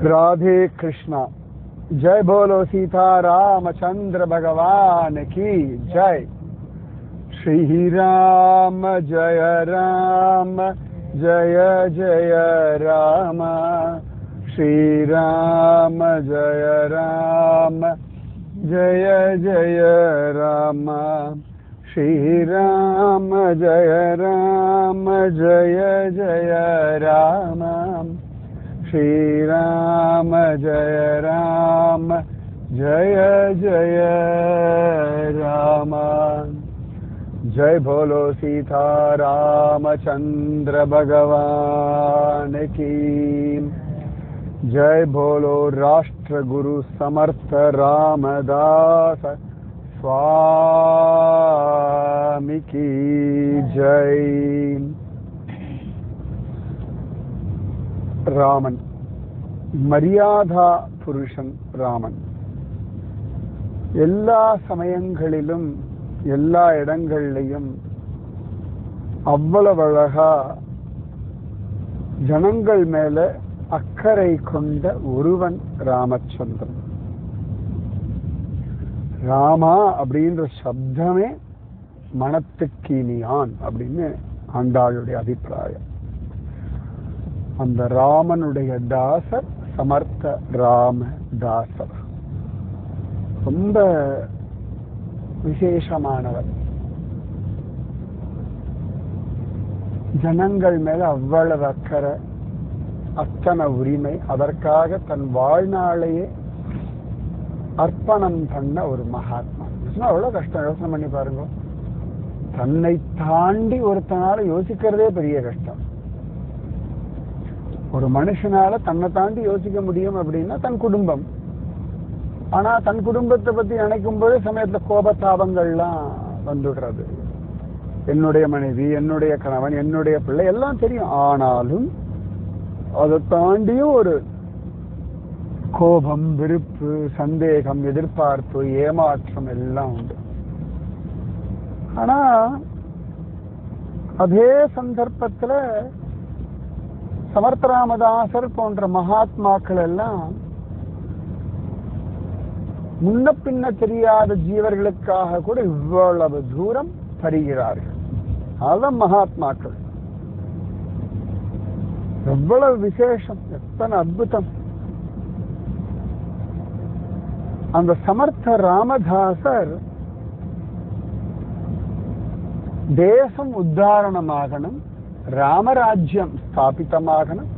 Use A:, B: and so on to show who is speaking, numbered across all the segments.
A: राधे कृष्णा। जय बोलो सीता रामचंद्र भगवान की जय। श्री राम जय जय राम। श्री राम जय जय राम। श्री राम जय जय राम। श्री राम जय जय राम। जय बोलो सीता रामचंद्र भगवान की जय। बोलो राष्ट्र गुरु समर्थ रामदास स्वामी की जय। ராமன் மரியாதா புருஷன். ராமன் எல்லா சமயங்களிலும் எல்லா இடங்களிலும் அவ்வளவு அழகா ஜனங்கள் மேல அக்கறை கொண்ட ஒருவன் ராமச்சந்திரன். ராமா அப்படின்ற சப்தமே மனத்துக்கினியான் அப்படின்னு ஆண்டாளுடைய அபிப்பிராயம். அந்த ராமனுடைய தாசர் சமர்த்த ராமதாசர். ரொம்ப விசேஷமானவர். ஜனங்கள் மேல அவ்வளவு அக்கறை, அத்தனை உரிமை. அதற்காக தன் வாழ்நாளையே அர்ப்பணம் பண்ண ஒரு மகாத்மா. அவ்வளவு கஷ்டம். யோசனை பண்ணி பாருங்க. தன்னை தாண்டி ஒருத்தனால யோசிக்கிறதே பெரிய கஷ்டம். ஒரு மனுஷனால தன்னை தாண்டி யோசிக்க முடியும் அப்படின்னா தன் குடும்பம். ஆனா தன் குடும்பத்தை பத்தி நினைக்கும் போது சமயத்துல கோபத்தாபங்கள்லாம் வந்துடுறது. என்னுடைய மனைவி, என்னுடைய கணவன், என்னுடைய பிள்ளை எல்லாம் தெரியும். ஆனாலும் அதை தாண்டியும் ஒரு கோபம், வெறுப்பு, சந்தேகம், எதிர்பார்ப்பு, ஏமாற்றம் எல்லாம் உண்டு. ஆனா அதே சந்தர்ப்பத்துல சமர்த்த ராமதாசர் போன்ற மகாத்மாக்கள் எல்லாம் முன்ன பின்ன தெரியாத ஜீவர்களுக்காக கூட இவ்வளவு தூரம் பரிகிறார்கள். அதான் மகாத்மாக்கள். எவ்வளவு விசேஷம், எத்தனை அற்புதம். அந்த சமர்த்த ராமதாசர் தேசம் உத்தாரணமாகணும், ராமராஜ்யம் ஸ்தாபிதமாகணும்,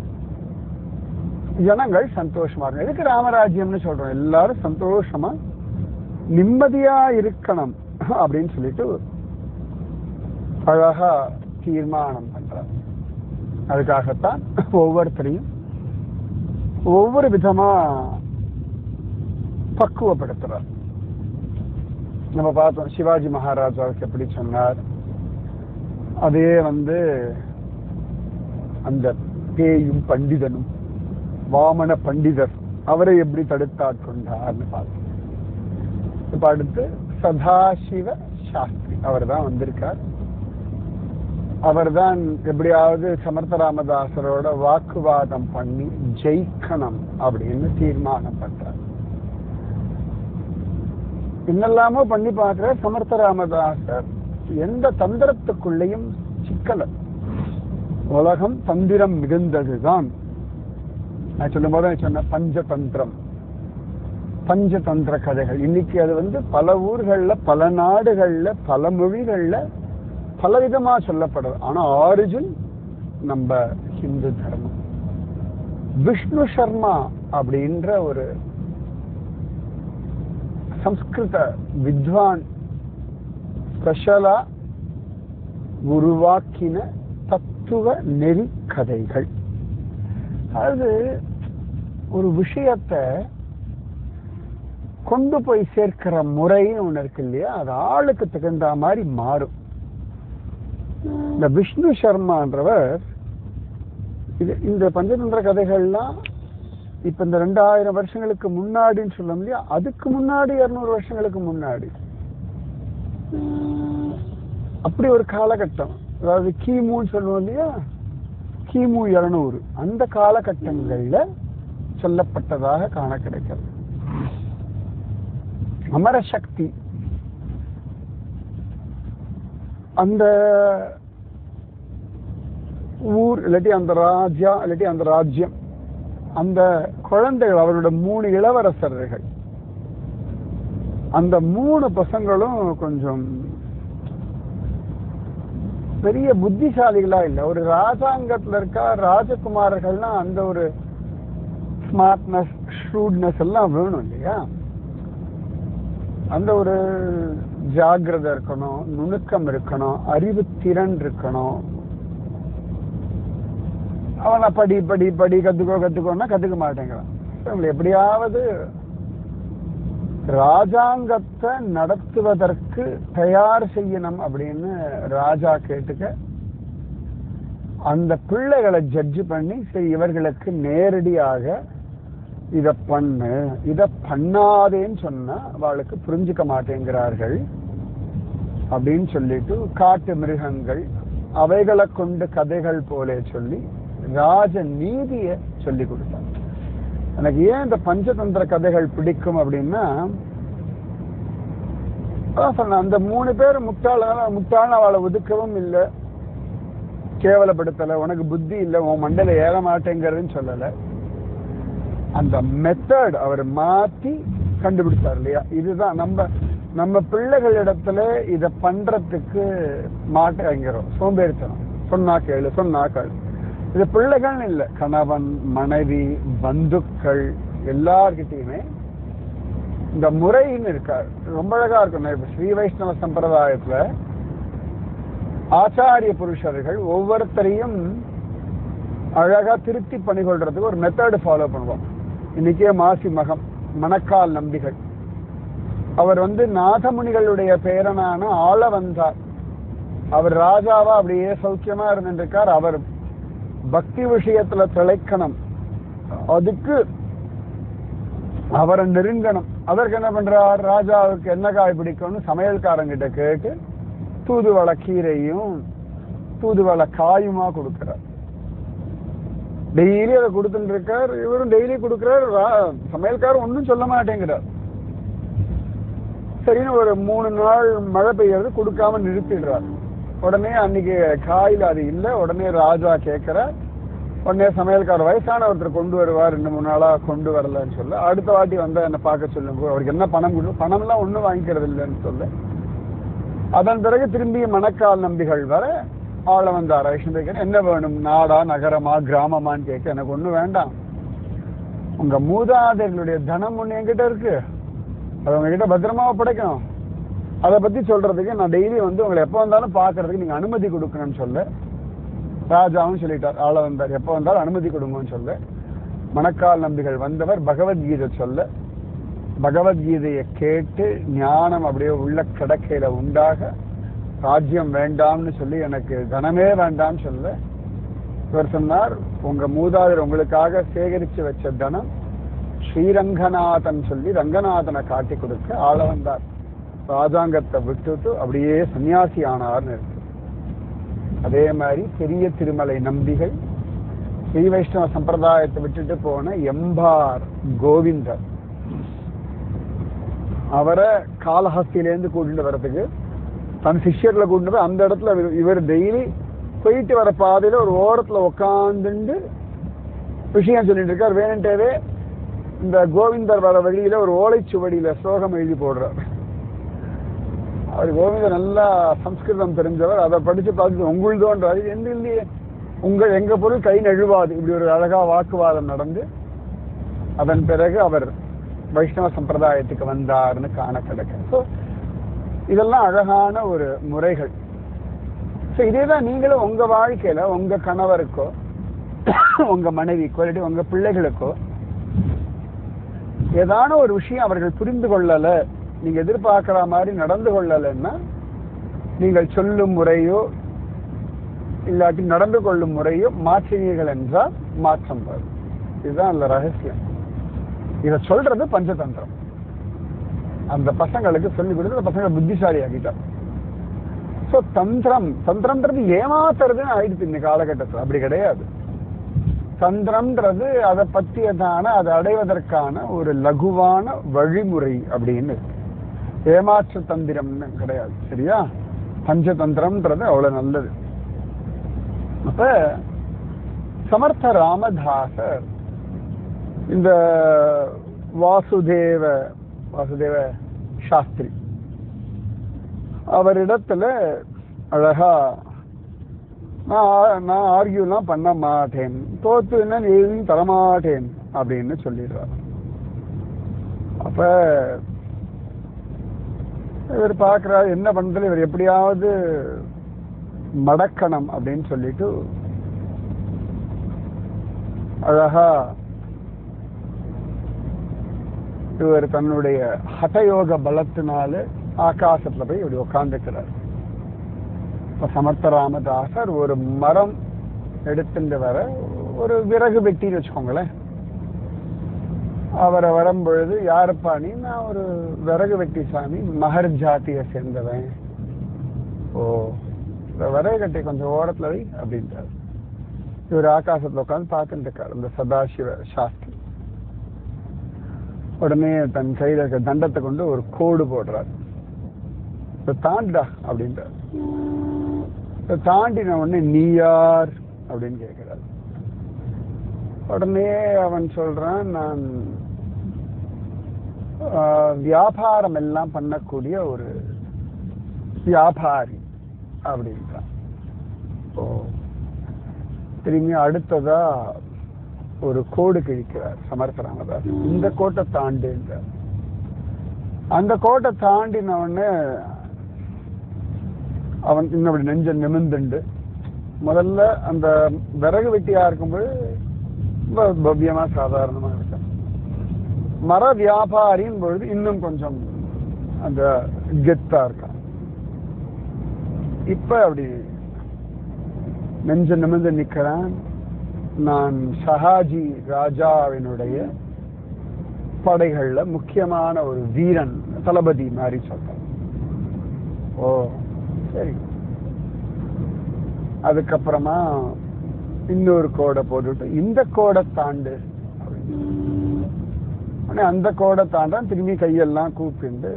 A: ஜனங்கள் சந்தோஷமா இருக்கணும். எதுக்கு ராமராஜ்யம்னு சொல்றோம்? எல்லாரும் சந்தோஷமா நிம்மதியா இருக்கணும் அப்படின்னு சொல்லிட்டு அழகா தீர்மானம் பண்றார். அதுக்காகத்தான் ஒவ்வொருத்தரையும் ஒவ்வொரு விதமா பக்குவப்படுத்துறார். நம்ம பார்த்தோம் சிவாஜி மகாராஜாவுக்கு எப்படி சொன்னார். அதே அந்த பேயும் பண்டிதனும் வாமன பண்டிதர் அவரை எப்படி தடுத்தாட்கொண்டார்னு பார்த்தோம். இப்ப அடுத்து சதாசிவ சாஸ்திரி அவர் தான் வந்திருக்கார். அவர் தான் எப்படியாவது சமர்த்த ராமதாசரோட வாக்குவாதம் பண்ணி ஜெயிக்கணும் அப்படின்னு தீர்மானம் பண்றார். என்னெல்லாமோ பண்ணி பார்க்கிற சமர்த்த ராமதாசர் எந்த தந்திரத்துக்குள்ளேயும் சிக்கல. உலகம் தந்திரம் மிகுந்ததுதான். நான் சொல்லும் போது சொன்ன பஞ்சதந்திரம், பஞ்சதந்திர கதைகள். இன்னைக்கு அது பல ஊர்கள்ல, பல நாடுகள்ல, பல மொழிகள்ல பலவிதமா சொல்லப்படுது. ஆனா ஆரிஜின் நம்ம ஹிந்து தர்மம். விஷ்ணு சர்மா அப்படின்ற ஒரு சம்ஸ்கிருத வித்வான் ஸ்பெஷலா உருவாக்கின தத்துவ நெறி கதைகள். அது ஒரு விஷயத்தை கொண்டு போய் சேர்க்கிற முறைன்னு ஒண்ணு இருக்கு இல்லையா, அது ஆளுக்கு தகுந்த மாதிரி மாறும். இந்த விஷ்ணு சர்மான்றவர் இந்த பஞ்சதந்திர கதைகள்லாம் இப்ப இந்த 2000 வருஷங்களுக்கு முன்னாடின்னு சொல்ல இல்லையா, அதுக்கு முன்னாடி 200 வருஷங்களுக்கு முன்னாடி அப்படி ஒரு காலகட்டம். அதாவது கிமுன்னு சொல்லுவோம் இல்லையா, கிமு 200 அந்த காலகட்டங்கள்ல சொல்லப்பட்டதாக காண கிடைக்கிறது. அமரசக்தி அந்த ஊர் இல்லாட்டி அந்த ராஜா இல்லாட்டி அந்த ராஜ்யம், அந்த குழந்தைகள், அவரோட 3 இளவரசர்கள், அந்த 3 பசங்களும் கொஞ்சம் பெரிய புத்திசாலிகளா இல்ல. ஒரு ராஜாங்கத்துல இருக்கா ராஜகுமாரர்கள்னா அந்த ஒரு ஸ்மார்ட்னஸ், ஷ்ரூட்னஸ் எல்லாம் வேணும் இல்லையா? அந்த ஒரு ஜாகிரதை இருக்கணும், நுணுக்கம் இருக்கணும், அறிவு திறன் இருக்கணும். அவனை படி படி படி கத்துக்கோன்னா கத்துக்க மாட்டேங்கிறான். எப்படியாவது ராஜாங்கத்தை நடத்துவதற்கு தயார் செய்யணும் அப்படின்னு ராஜா கேட்டுக்க, அந்த பிள்ளைகளை ஜட்ஜ் பண்ணி சரி இவர்களுக்கு நேரடியாக இத பண்ணு இத பண்ணாதேன்னு சொன்னா அவளுக்கு புரிஞ்சுக்க மாட்டேங்கிறார்கள் அப்படின்னு சொல்லிட்டு காட்டு மிருகங்கள் அவைகளை கொண்டு கதைகள் போல சொல்லி ராஜ நீதியை சொல்லி கொடுத்தார். எனக்கு ஏன் இந்த பஞ்சதந்திர கதைகள் பிடிக்கும் அப்படின்னா, அந்த 3 பேர் முட்டாள அவளை ஒதுக்கவும் இல்லை, கேவலப்படுத்தல, உனக்கு புத்தி இல்லை, உன் மண்டையில ஏற மாட்டேங்கிறதுன்னு சொல்லல. அந்த மெத்தட் அவர் மாத்தி கண்டுபிடிச்சார் இல்லையா? இதுதான் நம்ம பிள்ளைகளிடத்துல இத பண்றதுக்கு மாட்டேங்கிறோம், சோம்பேறித்தனம். சொன்னா கேளு. இது பிள்ளைகள் இல்ல, கணவன் மனைவி பந்துக்கள் எல்லார்கிட்டையுமே இந்த முறைன்னு இருக்காரு. ரொம்ப அழகா இருக்கும். ஸ்ரீ வைஷ்ணவ சம்பிரதாயத்துல ஆச்சாரிய புருஷர்கள் ஒவ்வொருத்தரையும் அழகா திருத்தி பணிகொள்றதுக்கு ஒரு மெத்தட் ஃபாலோ பண்ணுவோம். இன்னைக்கே மாசி மகம் மணக்கால் நம்பிகள், அவர் நாதமுனிகளுடைய பேரனான ஆள வந்தார். அவர் ராஜாவா அப்படியே சௌக்கியமா இருந்திருக்கார். அவர் பக்தி விஷயத்துல திளைக்கணும், அதுக்கு அவரை நெருங்கணும். அதற்கு என்ன பண்றார்? ராஜாவுக்கு என்ன காய் பிடிக்கும்னு சமையல்காரங்கிட்ட கேட்டு தூதுவளை கீரையும் தூதுவளை காயுமா கொடுக்கிறார். டெய்லி அதை கொடுத்துட்டு இருக்கார். இவரும் டெய்லி கொடுக்கிறார். சமையல்காரர் ஒன்றும் சொல்ல மாட்டேங்கிறார். சரின்னு ஒரு 3 நாள் மழை பெய்யறது கொடுக்காம நிறுத்திடுறார். உடனே அன்னைக்கு காயில அது இல்லை. உடனே ராஜா கேட்கிறார். உடனே சமையல்கார வயசான ஒருத்தர் கொண்டு வருவார், 2-3 நாளா கொண்டு வரலன்னு சொல்ல, அடுத்த வாட்டி வந்தா என்ன பார்க்க சொல்லுங்க, அவருக்கு என்ன பணம் கொடுக்கும், பணம்லாம் ஒன்றும் வாங்கிக்கிறது இல்லைன்னு சொல்ல, அதன் பிறகு திரும்பி மணக்கால் நம்பிகள் வர ஆள வந்தார். வைஷ்ணவ என்ன வேணும், நாடா நகரமா கிராமமான்னு கேட்க, எனக்கு ஒன்றும் வேண்டாம், உங்க மூதாதையர்களுடைய தனம் ஒன்று என்கிட்ட இருக்கு, அது உங்ககிட்ட பத்திரமா படைக்கணும், அதை பத்தி சொல்றதுக்கு நான் டெய்லி உங்களை எப்போ வந்தாலும் பாக்குறதுக்கு நீங்க அனுமதி கொடுக்கணும்னு சொல்ல, ராஜாவும் சொல்லிட்டார். ஆள வந்தார், எப்போ வந்தாலும் அனுமதி கொடுங்கன்னு சொல்ல, மணக்கால் நம்பிகள் வந்தவர் பகவத்கீதை சொல்ல, பகவத்கீதையை கேட்டு ஞானம் அப்படியே உள்ள கிடக்கையில உண்டாக, ராஜ்யம் வேண்டாம்னு சொல்லி எனக்கு தனமே வேண்டாம்னு சொல்ல, இவர் சொன்னார், உங்க மூதாதையர் உங்களுக்காக சேகரிச்சு வச்ச தனம் ஸ்ரீரங்கநாதன் சொல்லி ரங்கநாதனை காட்டி கொடுக்க ஆள வந்தார். ராஜாங்கத்தை விட்டுட்டு அப்படியே சன்னியாசி ஆனார்னு இருக்கு. அதே மாதிரி பெரிய திருமலை நம்பிகள் ஸ்ரீ வைஷ்ணவ சம்பிரதாயத்தை விட்டுட்டு போன எம்பார் கோவிந்தர், அவரை காலஹஸ்தியிலேருந்து கூட்டிட்டு வர்றதுக்கு தன் சிஷ்யர்களை கூட்டிட்டு போய் அந்த இடத்துல இவர் டெய்லி போயிட்டு வர பாதையில ஒரு ஓரத்துல உக்காந்துண்டு விஷயம் சொல்லிட்டு இருக்கார். வேணுன்ட்டே இந்த கோவிந்தர் வர வழியில ஒரு ஓலைச்சுவடியில ஸ்லோகம் எழுதி போடுறார். அவர் கோவிந்தர் நல்லா சம்ஸ்கிருதம் தெரிஞ்சவர், அதை படிச்சு பார்த்துட்டு உங்களுதோன்றாரு, எந்த இல்லையே, எங்க பொருள் கை நழுவாது, இப்படி ஒரு அழகா வாக்குவாதம் நடந்து அதன் பிறகு அவர் வைஷ்ணவ சம்பிரதாயத்துக்கு வந்தார்னு காண கிடைக்கும். ஸோ இதெல்லாம் அழகான ஒரு முறைகள். ஸோ இதேதான் நீங்களும் உங்க வாழ்க்கையில உங்க கணவருக்கோ உங்க மனைவிக்கோ இல்லாட்டி உங்க பிள்ளைகளுக்கோ ஏதான ஒரு விஷயம் அவர்கள் புரிந்து கொள்ளல, நீங்க எதிர்பார்க்கிற மாதிரி நடந்து கொள்ளலைன்னா, நீங்கள் சொல்லும் முறையோ இல்லாட்டி நடந்து கொள்ளும் முறையோ மாற்றினீர்கள் என்றால் மாற்றம் வரும். இதுதான் அந்த ரகசியம். இதை சொல்றது பஞ்சதந்திரம். அந்த பசங்களுக்கு சொல்லிக் கொடுத்து அந்த பசங்களை புத்திசாலி ஆகிட்டார். தந்திரம்ன்றது ஏமாத்துறதுன்னு ஆயிடுச்சு இந்த காலகட்டத்தில். அப்படி கிடையாது. தந்திரம்ன்றது அதை பற்றியதான அதை அடைவதற்கான ஒரு லகுவான வழிமுறை அப்படின்னு இருக்கு. ஏமாற்று தந்திரம்னு கிடையாது. சரியா? பஞ்சதந்திரம்ன்றது அவ்வளவு நல்லது. அப்ப சமர்த்த ராமதாசர் இந்த வாசுதேவ சாஸ்திரி அவரிடத்துல அழகா நான் ஆர்கியூலாம் பண்ண மாட்டேன், தோத்து என்ன எதுவும் தரமாட்டேன் அப்படின்னு சொல்லிடுறார். அப்ப இவர் பார்க்கிறார் என்ன பண்றது, இவர் எப்படியாவது மடக்கணும் அப்படின்னு சொல்லிட்டு அழகா இவர் தன்னுடைய ஹடயோக பலத்தினால ஆகாசத்துல போய் இப்படி உட்கார்ந்துக்கிறார். இப்ப சமர்த்த ராமதாசர் ஒரு மரம் எடுத்துட்டு வர, ஒரு விறகு வெட்டின்னு வச்சுக்கோங்களேன், அவரை வரும்பொழுது யாருப்பா நீ? நான் ஒரு விறகு வெட்டி சாமி, மகர் ஜாத்தியை சேர்ந்தவன். ஓ, விறகு கட்டி கொஞ்சம் ஓரத்துல வை அப்படின்றார். இவர் ஆகாசத்துல உட்காந்து பார்த்துட்டு இருக்காரு இந்த சதாசிவ சாஸ்திரி. உடனே தன் கையில இருக்க தண்டத்தை கொண்டு ஒரு கோடு போடுறார். தாண்டா அப்படின்றார். தாண்டின உடனே நீ யார் அப்படின்னு கேட்கிறார். உடனே அவன் சொல்றான், நான் வியாபாரம் எல்லாம் பண்ணக்கூடிய ஒரு வியாபாரி அப்படின்றான். ஓ, திரும்பி அடுத்ததா ஒரு கோடு கிழிக்கிறார் சமர்த்த ராமதாஸ். இந்த கோட்டை தாண்டுன்றார். அந்த கோட்டை தாண்டின உடனே அவன் இன்னொரு நெஞ்ச நிமிர்ந்துண்டு, முதல்ல அந்த விறகு வெட்டியா இருக்கும்போது ரொம்ப பவ்யமா சாதாரணமா இருக்கான். மர வியாபாரின் பொழுது இன்னும் கொஞ்சம் அந்த கெத்தா இருக்கான். இப்ப அப்படி நெஞ்ச நிமிர்ந்து நிக்கிறான். நான் ஷஹாஜி ராஜாவினுடைய படைகள்ல முக்கியமான ஒரு வீரன், தளபதி மாதிரி சொல்றான். ஓ சரி. அதுக்கப்புறமா இன்னொரு கோடை போட்டுட்டு இந்த கோடை தாண்டு அப்படின்னு அந்த கோடை தாண்டான். திரும்பி கையெல்லாம் கூப்பிட்டு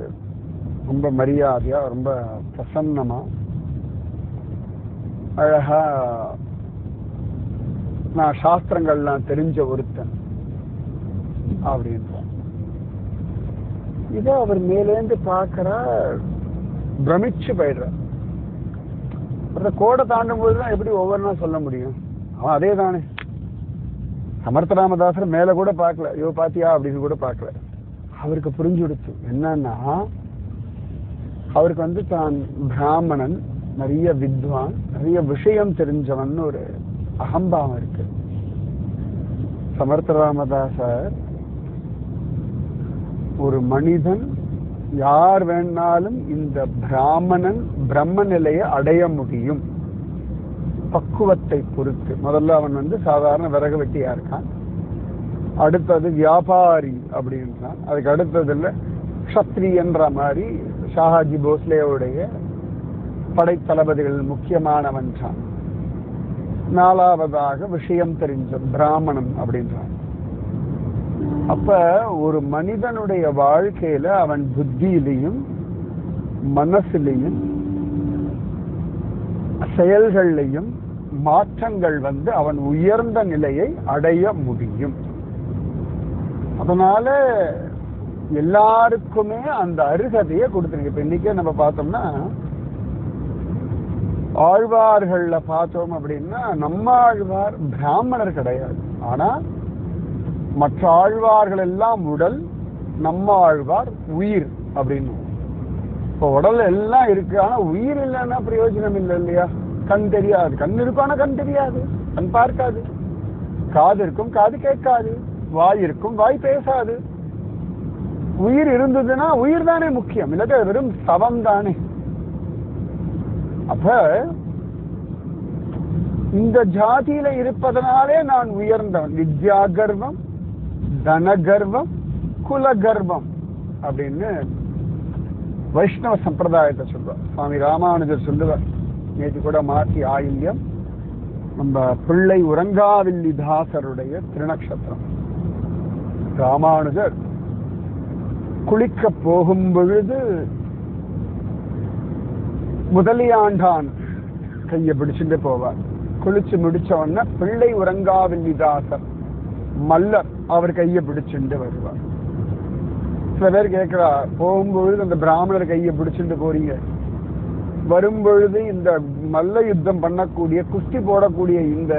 A: ரொம்ப மரியாதையா ரொம்ப பிரசன்னமா அழகா, நான் சாஸ்திரங்கள்லாம் தெரிஞ்ச ஒருத்தன் அப்படின்றான். இதை அவர் மேலேந்து பார்க்கிறா, பிரமிச்சு போயிடுறார். அந்த கோடை தாண்டும் போதுதான் எப்படி ஒவ்வொன்றா சொல்ல முடியும்? அவன் அதே தானே. சமர்த்த ராமதாசர் மேல கூட பார்க்கல, ஐயோ பாத்தியா அப்படின்னு கூட பார்க்கல. அவருக்கு புரிஞ்சு கொடுத்து என்னன்னா, அவருக்கு தான் பிராமணன், நிறைய வித்வான், நிறைய விஷயம் தெரிஞ்சவன் ஒரு அகம்பாவம் இருக்கு. சமர்த்த ராமதாசர் ஒரு மனிதன் யார் வேணாலும் இந்த பிராமணன் பிரம்ம நிலையை அடைய முடியும் பக்குவத்தை பொறுத்து. முதல்ல அவன் சாதாரண விறகு வெட்டியா இருக்கான், அடுத்தது வியாபாரி அப்படின்றான், அதுக்கு அடுத்ததுல க்ஷத்ரி என்ற மாதிரி ஷாஹாஜி போஸ்லேவுடைய படைத்தளபதிகள் முக்கியமானவன், நாலாவதாக விஷயம் தெரிஞ்ச பிராமணன் அப்படின்றான். அப்ப ஒரு மனிதனுடைய வாழ்க்கையில அவன் புத்தியிலையும் மனசிலையும் செயல்கள்லையும் மாற்றங்கள் அவன் உயர்ந்த நிலையை அடைய முடியும். அதனால எல்லாருக்குமே அந்த அருகதையை கொடுத்துருக்கு. இப்ப இன்னைக்கே நம்ம பார்த்தோம்னா ஆழ்வார்கள்ல பார்த்தோம் அப்படின்னா நம்ம ஆழ்வார் பிராமணர் கிடையாது, ஆனா மற்ற ஆழ்வார்கள் எல்லாம் உடல், நம்ம ஆழ்வார் உயிர் அப்படின்னு. இப்போ உடல் எல்லாம் இருக்கு, ஆனா உயிர் இல்லைன்னா பிரயோஜனம் இல்லை இல்லையா? கண் தெரியாது, கண் இருக்கும் ஆனா கண் தெரியாது, கண் பார்க்காது. காது இருக்கும், காது கேட்காது. வாய் இருக்கும், வாய் பேசாது. உயிர் இருந்ததுன்னா உயிர் தானே முக்கியம், இல்லாட்ட வெறும் சவம் தானே. அப்ப இந்த ஜாதியில இருப்பதனாலே நான் உயர்ந்தவன். வித்யா கர்வம், தன கர்வம், குல கர்வம் அப்படின்னு வைஷ்ணவ சம்பிரதாயத்தை சொல்வார். சுவாமி ராமானுஜர் சொல்லுவார், நேற்று கூட மாற்றி ஆயில்யம் நம்ம பிள்ளை உறங்காவில்லிதாசருடைய திருநக்ஷத்திரம். ராமானுஜர் குளிக்க போகும் பொழுது முதலியாண்டான் கையை பிடிச்சுட்டு போவார். குளிச்சு முடிச்ச உடனே பிள்ளை உறங்காவில்லிதாசர் மல்லர் அவர் கையை பிடிச்சுட்டு வருவார். சில பேர் கேட்கிறா, போகும்பொழுது அந்த பிராமணர் கையை பிடிச்சுட்டு போறீங்க, வரும்பொழுது இந்த மல்ல யுத்தம் பண்ணக்கூடிய குஸ்தி போடக்கூடிய இந்த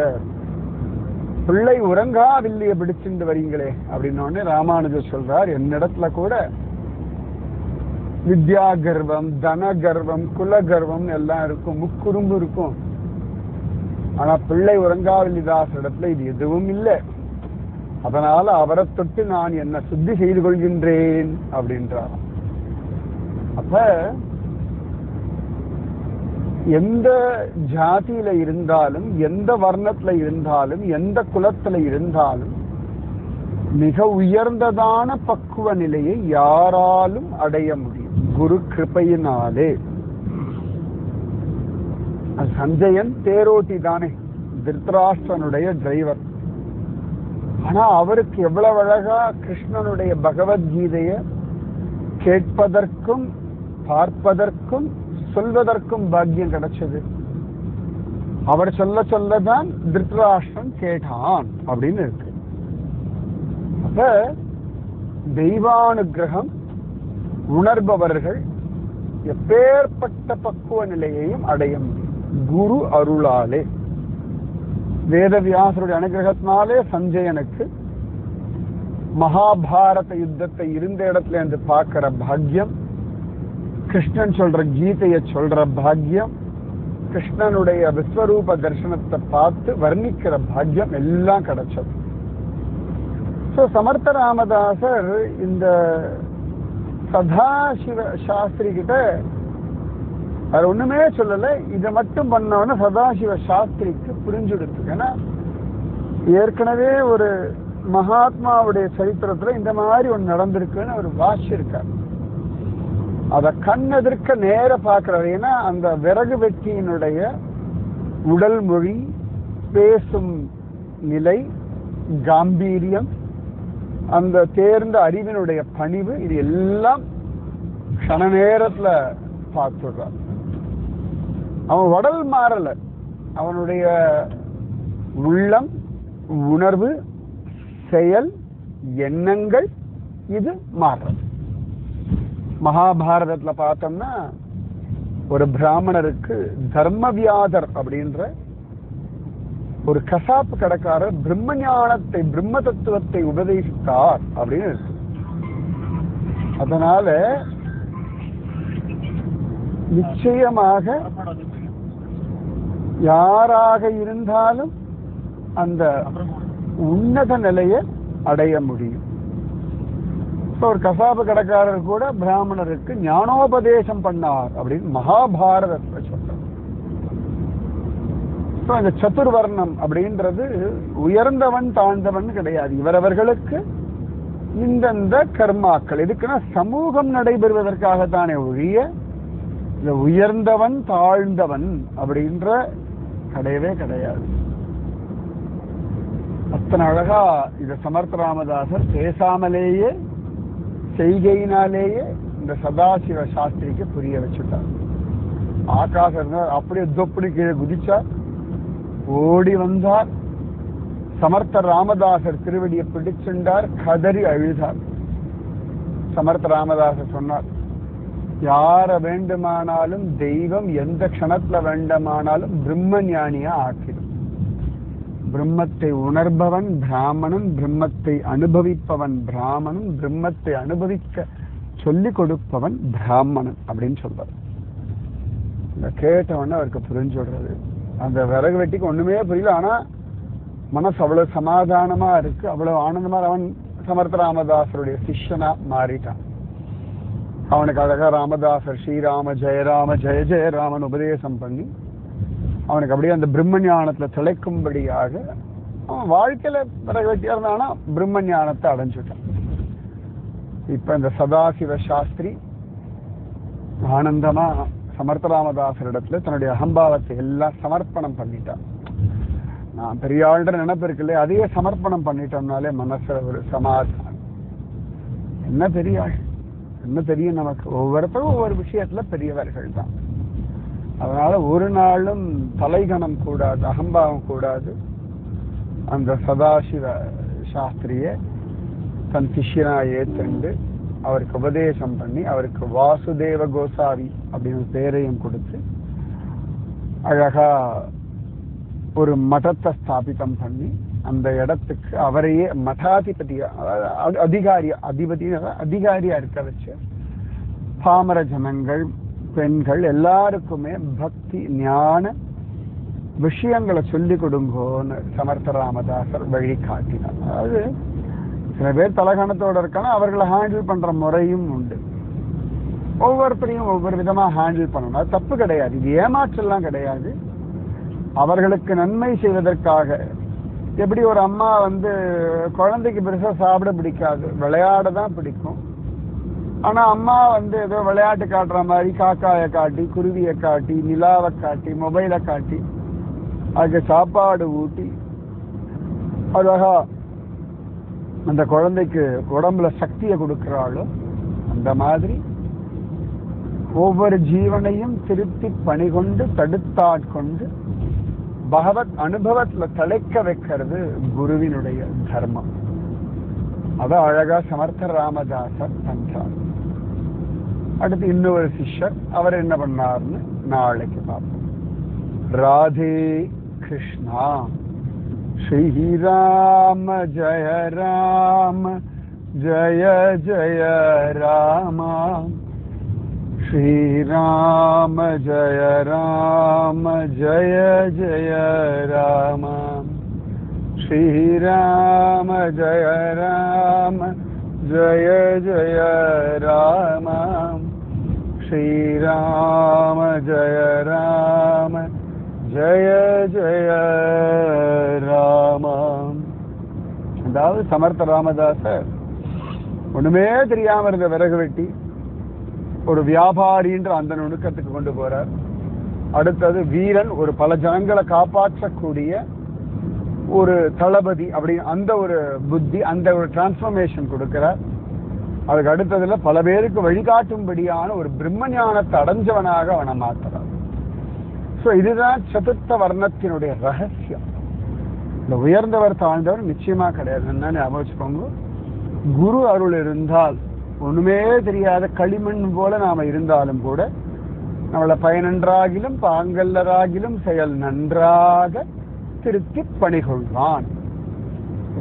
A: பிள்ளை உறங்காவில்லிய பிடிச்சுட்டு வரீங்களே அப்படின்னு ராமானுஜர் சொல்றார், என்னிடத்துல கூட வித்யா கர்வம், தன கர்வம், குல கர்வம் எல்லாம் இருக்கும், முக்குறும்பு இருக்கும். ஆனா பிள்ளை உறங்காவில்லிதாசர் இடத்துல இது எதுவும் இல்லை. அதனால அவரை தொட்டு நான் என்ன சுத்தி செய்து கொள்கின்றேன் அப்படின்றார். அப்ப எந்த ஜாதியில இருந்தாலும், எந்த வர்ணத்துல இருந்தாலும், எந்த குலத்துல இருந்தாலும் மிக உயர்ந்ததான பக்குவ நிலையை யாராலும் அடைய முடியும், குரு கிருபையினாலே. சஞ்சயன் தேரோட்டி தானே, திருத்தராஷ்டிரனுடைய டிரைவர். ஆனா அவருக்கு எவ்வளவு அழகா கிருஷ்ணனுடைய பகவத்கீதைய கேட்பதற்கும் பார்ப்பதற்கும் சொல்வதற்கும் பாக்கியம் கிடைச்சது. அவர் சொல்ல சொல்லதான் திருத்தராஷ்டிரன் கேட்டான் அப்படின்னு இருக்கு. அப்ப தெய்வானுகிரகம் உணர்பவர்கள் எப்பேற்பட்ட பக்குவ நிலையையும் அடைய முடியும், குரு அருளாலே. வேதவியாசருடைய அனுகிரகத்தினாலே சஞ்சயனுக்கு மகாபாரத யுத்தத்தை இருந்த இடத்துல இருந்து பார்க்கிற பாக்கியம், கிருஷ்ணன் சொல்ற கீதையை சொல்ற பாக்கியம், கிருஷ்ணனுடைய விஸ்வரூப தரிசனத்தை பார்த்து வர்ணிக்கிற பாக்கியம் எல்லாம் கிடைச்சது. சமர்த்த ராமதாசர் இந்த சதாசிவ சாஸ்திரி கிட்ட அவர் ஒண்ணுமே சொல்லல, இதை மட்டும் பண்ணவன சதாசிவ சாஸ்திரிக்கு புரிஞ்சுடுத்து. ஏன்னா ஏற்கனவே ஒரு மகாத்மாவுடைய சரித்திரத்துல இந்த மாதிரி ஒண்ணு நடந்திருக்குன்னு அவர் வாசிச்சிருக்கார். அத கண்ணெதிர்க்க நேர பார்க்கிறார். ஏன்னா அந்த விறகு வெட்டியினுடைய உடல் மொழி, பேசும் நிலை, காம்பீரியம், அந்த தேர்ந்த அறிவினுடைய பணிவு, இது எல்லாம் கண நேரத்துல பார்த்துடுறார். அவன் உடல் மாறல, அவனுடைய உள்ளம், உணர்வு, செயல், எண்ணங்கள் இது மாறுறது. மகாபாரதத்துல பார்த்தோம்னா ஒரு பிராமணருக்கு தர்மவியாதர் அப்படின்ற ஒரு கசாப்பு கடைக்காரர் பிரம்ம ஞானத்தை, பிரம்ம தத்துவத்தை உபதேசித்தார் அப்படின்னு இருக்கு. அதனால நிச்சயமாக யாராக இருந்தாலும் அந்த உன்னத நிலையை அடைய முடியும். ஒரு கசாப்பு கடைக்காரர் கூட பிராமணருக்கு ஞானோபதேசம் பண்ணார் அப்படின்னு மகாபாரதத்தை சொல்றார். இந்த சதுர்வர்ணம் அப்படின்றது உயர்ந்தவன் தாழ்ந்தவன் கிடையாது. இவரவர்களுக்கு இந்தந்த கர்மாக்கள் எதுக்குன்னா சமூகம் நடைபெறுவதற்காகத்தானே ஒழிய இந்த உயர்ந்தவன் தாழ்ந்தவன் அப்படின்ற கிடையவே கிடையாது. அத்தனை அழகா இத சமர்த்த ராமதாசர் பேசாமலேயே செய்கையினாலேயே இந்த சதாசிவ சாஸ்திரிக்கு புரிய வச்சுட்டார். ஆகாசம் இருந்தார், அப்படியே தொப்படி கீழே குதிச்சார், ஓடி வந்தார், சமர்த்த ராமதாசர் திருவடியை பிடிச்சுண்டார், கதறி அழுதார். சமர்த்த ராமதாசர் சொன்னார், யார வேண்டுமானாலும் தெய்வம் எந்த க்ஷணத்துல வேண்டுமானாலும் பிரம்ம ஞானியா ஆக்கிடும். பிரம்மத்தை உணர்பவன் பிராமணன், பிரம்மத்தை அனுபவிப்பவன் பிராமணன், பிரம்மத்தை அனுபவிக்க சொல்லிக் கொடுப்பவன் பிராமணன் அப்படின்னு சொல்றார். இந்த கேட்டவொடனே அவருக்கு புரிஞ்சுடுறது. அந்த விறகு வெட்டிக்கு ஒண்ணுமே புரியல, ஆனா மனசு அவ்வளவு சமாதானமா இருக்கு, அவ்வளவு ஆனந்தமா. அவன் சமர்த்த ராமதாசருடைய சிஷ்யனா மாறிட்டான். அவனுக்கு அழகா ராமதாசர் ஸ்ரீராம ஜெயராம ஜெய ஜெயராமன் உபதேசம் பண்ணி அவனுக்கு அப்படியே அந்த பிரம்ம ஞானத்துல திளைக்கும்படியாக அவன் வாழ்க்கையில விறகு வெட்டியா இருந்தானா பிரம்ம ஞானத்தை அடைஞ்சுட்டான். இப்ப இந்த சதாசிவ சாஸ்திரி ஆனந்தமா சமர்த்த ராமதாசர் இடத்துல தன்னுடைய அகம்பாவத்தை எல்லாம் சமர்ப்பணம் பண்ணிட்டான். நான் பெரிய ஆள்ன்ற நினைப்பு இருக்குல்ல, அதையே சமர்ப்பணம் பண்ணிட்டோம்னாலே மனசுல ஒரு சமாதானம். என்ன பெரிய ஆள், என்ன தெரியும் நமக்கு? ஒவ்வொருத்தரும் ஒவ்வொரு விஷயத்துல பெரியவர்கள் தான். அதனால ஒரு நாளும் தலைகணம் கூடாது, அகம்பாவம் கூடாது. அந்த சதாசிவ சாஸ்திரிய தன் சிஷ்யனா ஏத்துண்டு அவருக்கு உபதேசம் பண்ணி அவருக்கு வாசுதேவ கோசாவி அப்படின்னு பேரையும் கொடுத்து அழகா ஒரு மடத்தை ஸ்தாபிதம் பண்ணி அந்த இடத்துக்கு அவரையே மடாதிபதியா, அதிகாரியா இருக்க வச்சு பாமர ஜனங்கள், பெண்கள் எல்லாருக்குமே பக்தி ஞான விஷயங்களை சொல்லி கொடுங்கோன்னு சமர்த்த ராமதாசர் வழி காட்டினார். அதாவது சில பேர் தலகணத்தோட இருக்கான அவர்களை ஹேண்டில் பண்ற முறையும் உண்டு. ஒவ்வொருத்தரையும் ஒவ்வொரு விதமா ஹேண்டில் பண்ணணும், அது தப்பு கிடையாது. இது ஏமாற்றெல்லாம் கிடையாது. அவர்களுக்கு நன்மை செய்வதற்காக. எப்படி ஒரு அம்மா குழந்தைக்கு பெருசா சாப்பிட பிடிக்காது, விளையாட தான் பிடிக்கும். ஆனா அம்மா ஏதோ விளையாட்டு காட்டுற மாதிரி காக்காயை காட்டி, குருவியை காட்டி, நிலாவை காட்டி, மொபைலை காட்டி அதுக்கு சாப்பாடு ஊட்டி அழகா அந்த குழந்தைக்கு உடம்புல சக்தியை கொடுக்கிறாளோ அந்த மாதிரி ஒவ்வொரு ஜீவனையும் திருத்தி பணிகொண்டு தடுத்தாட்கொண்டு பகவத் அனுபவத்துல தலைக்க வைக்கிறது குருவினுடைய தர்மம். அத அழகா சமர்த்த ராமதாசர் பண்றார். அடுத்து இன்னொரு சிஷ்யர், அவர் என்ன பண்ணார்னு நாளைக்கு பார்ப்போம். ராதே கிருஷ்ணா. ஸ்ரீராம ஜய ராம ஜய ஜய ராமா. ஸ்ரீராம ஜய ராம ஜய ஜய ராமா. ஸ்ரீராம ஜய ராம ஜய ஜய ராமா. ஸ்ரீராம ஜய ராம ஜய ஜய ராமா. அதாவது சமர்த்த ராமதாசர் ஒண்ணுமே தெரியாம இருந்த விறகு வெட்டி ஒரு வியாபாரின்ற அந்த நுணுக்கத்துக்கு கொண்டு போறார். அடுத்தது வீரன், ஒரு பல ஜனங்களை காப்பாற்றக்கூடிய ஒரு தளபதி, அப்படி அந்த ஒரு புத்தி, அந்த ஒரு டிரான்ஸ்பர்மேஷன் கொடுக்கிறார். அதுக்கு அடுத்ததுல பல பேருக்கு வழிகாட்டும்படியான ஒரு பிரம்ம ஞானத்தை அடைஞ்சவனாக அவனை மாத்துறார். சோ இதுதான் சதுர்த்த வர்ணத்தினுடைய ரகசியம். இந்த உயர்ந்தவர் தாழ்ந்தவர் நிச்சயமா கிடையாது. என்ன ஞாபகம், குரு அருள் இருந்தால் ஒண்ணுமே தெரியாத களிமண் போல நாம இருந்தாலும் கூட நம்மள பயனன்றாகிலும் பாங்கல்லராகிலும் செயல் நன்றாக திருத்தி பணிகொள்வான்.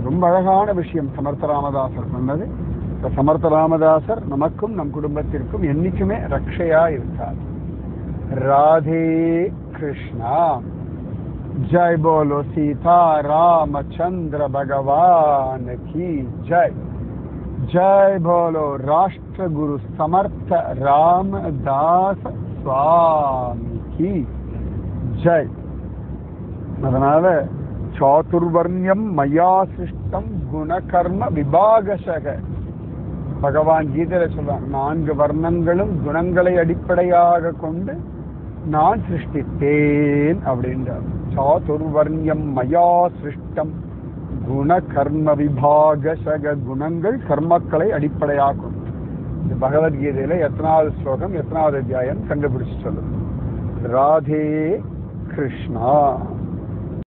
A: ரொம்ப அழகான விஷயம் சமர்த்த ராமதாசர் சொன்னது. சமர்த்த ராமதாசர் நமக்கும் நம் குடும்பத்திற்கும் என்னைக்குமே ரட்சையா இருக்கார். ராதே கிருஷ்ணா. ஜெய் போலோ சீதா ராமச்சந்திர பகவான் கி ஜெய். ஜெய் போலோ ராஷ்டிர குரு சமர்த்த ராமதாஸ் சுவாமி கி ஜெய். அதனால சாதுர்வர்ணியம் மயா சிருஷ்டம் குணகர்ம விபாகசக. பகவான் கீதையில சொல்றான், 4 வர்ணங்களும் குணங்களை அடிப்படையாக கொண்டு நான் சிருஷ்டித்தேன் அப்படின்றார். சாதுர்வர்ணியம் மயா சிருஷ்டம் குணகர்ம விபாகசக. குணங்கள் கர்மக்களை அடிப்படையாகும். இந்த பகவத்கீதையில எத்தனாவது ஸ்லோகம், எத்தனாவது அத்தியாயம் கண்டுபிடிச்சு சொல்லுங்க. ராதே கிருஷ்ணா.